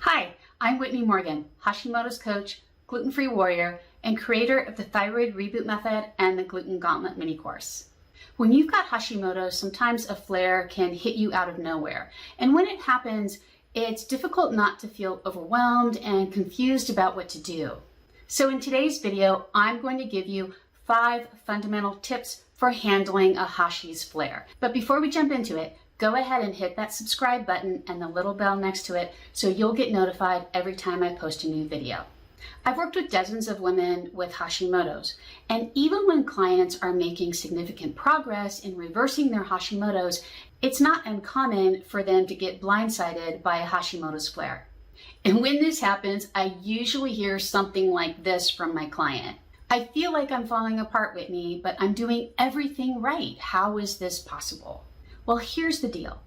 Hi, I'm Whitney Morgan, Hashimoto's coach, gluten-free warrior, and creator of the Thyroid Reboot Method and the Gluten Gauntlet mini course. When you've got Hashimoto's, sometimes a flare can hit you out of nowhere. And when it happens, it's difficult not to feel overwhelmed and confused about what to do. So in today's video, I'm going to give you 5 fundamental tips for handling a Hashi's flare. But before we jump into it, go ahead and hit that subscribe button and the little bell next to it so you'll get notified every time I post a new video. I've worked with dozens of women with Hashimoto's, and even when clients are making significant progress in reversing their Hashimoto's, it's not uncommon for them to get blindsided by a Hashimoto's flare. And when this happens, I usually hear something like this from my client. I feel like I'm falling apart, Whitney, but I'm doing everything right. How is this possible? Well, here's the deal.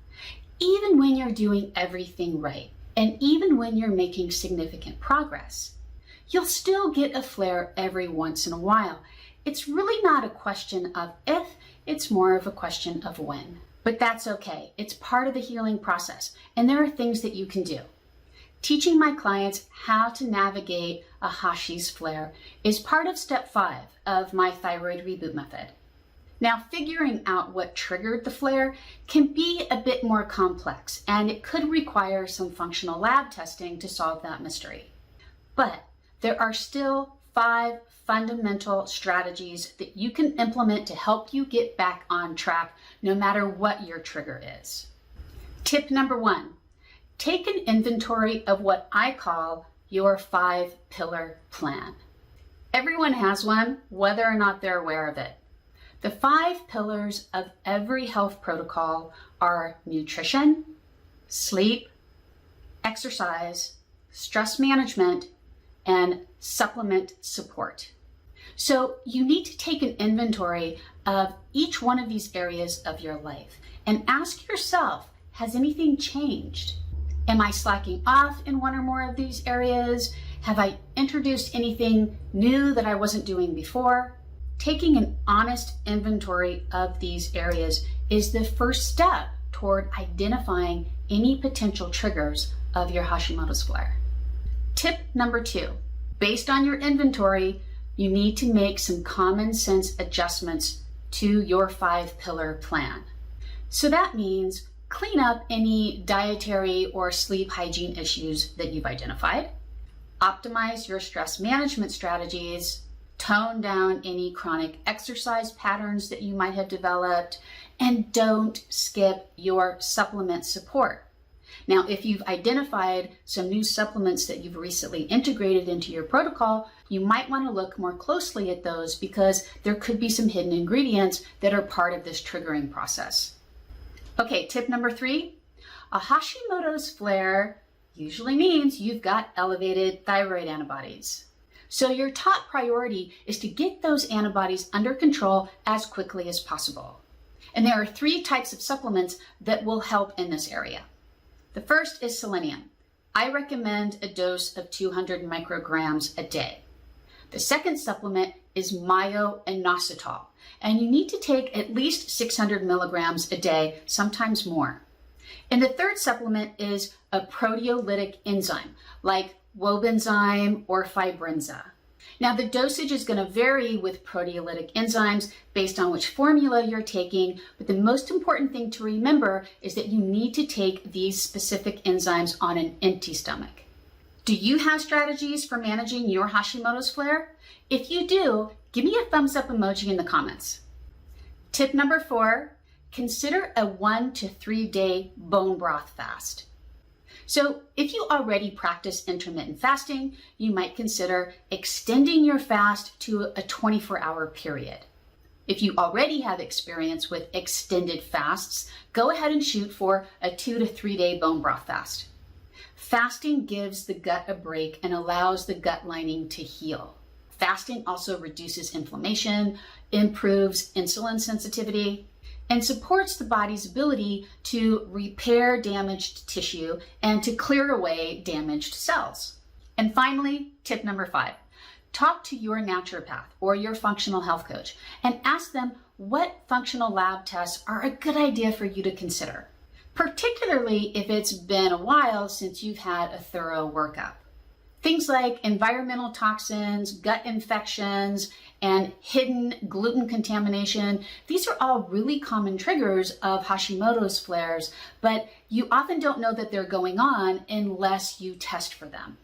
Even when you're doing everything right, and even when you're making significant progress, you'll still get a flare every once in a while. It's really not a question of if, it's more of a question of when. But that's okay. It's part of the healing process, and there are things that you can do. Teaching my clients how to navigate a Hashi's flare is part of step 5 of my Thyroid Reboot Method. Now, figuring out what triggered the flare can be a bit more complex, and it could require some functional lab testing to solve that mystery. But there are still 5 fundamental strategies that you can implement to help you get back on track no matter what your trigger is. Tip number 1, take an inventory of what I call your 5-pillar plan. Everyone has one, whether or not they're aware of it. The 5 pillars of every health protocol are nutrition, sleep, exercise, stress management, and supplement support. So you need to take an inventory of each one of these areas of your life and ask yourself, has anything changed? Am I slacking off in one or more of these areas? Have I introduced anything new that I wasn't doing before? Taking an honest inventory of these areas is the first step toward identifying any potential triggers of your Hashimoto's flare. Tip number 2, based on your inventory, you need to make some common sense adjustments to your 5-pillar plan. So that means clean up any dietary or sleep hygiene issues that you've identified, optimize your stress management strategies, tone down any chronic exercise patterns that you might have developed, and don't skip your supplement support. Now, if you've identified some new supplements that you've recently integrated into your protocol, you might want to look more closely at those because there could be some hidden ingredients that are part of this triggering process. Okay, tip number 3, a Hashimoto's flare usually means you've got elevated thyroid antibodies. So your top priority is to get those antibodies under control as quickly as possible. And there are 3 types of supplements that will help in this area. The first is selenium. I recommend a dose of 200 micrograms a day. The second supplement is myo-inositol, and you need to take at least 600 milligrams a day, sometimes more. And the third supplement is a proteolytic enzyme, like Wobenzym or Fibrenza. Now, the dosage is going to vary with proteolytic enzymes based on which formula you're taking, but the most important thing to remember is that you need to take these specific enzymes on an empty stomach. Do you have strategies for managing your Hashimoto's flare? If you do, give me a thumbs up emoji in the comments. Tip number 4, consider a 1 to 3 day bone broth fast. So if you already practice intermittent fasting, you might consider extending your fast to a 24-hour period. If you already have experience with extended fasts, go ahead and shoot for a 2 to 3 day bone broth fast. Fasting gives the gut a break and allows the gut lining to heal. Fasting also reduces inflammation, improves insulin sensitivity, and supports the body's ability to repair damaged tissue and to clear away damaged cells. And finally, tip number 5, talk to your naturopath or your functional health coach and ask them what functional lab tests are a good idea for you to consider. particularly if it's been a while since you've had a thorough workup. Things like environmental toxins, gut infections, and hidden gluten contamination, these are all really common triggers of Hashimoto's flares, but you often don't know that they're going on unless you test for them.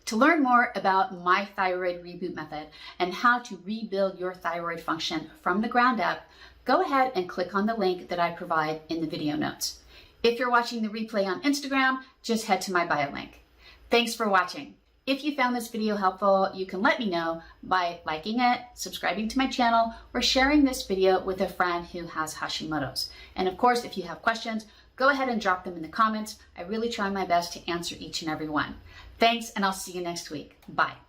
To learn more about my thyroid reboot method and how to rebuild your thyroid function from the ground up, go ahead and click on the link that I provide in the video notes. If you're watching the replay on Instagram, just head to my bio link. Thanks for watching. If you found this video helpful, you can let me know by liking it, subscribing to my channel, or sharing this video with a friend who has Hashimoto's. And of course, if you have questions, go ahead and drop them in the comments. I really try my best to answer each and every one. Thanks, and I'll see you next week. Bye.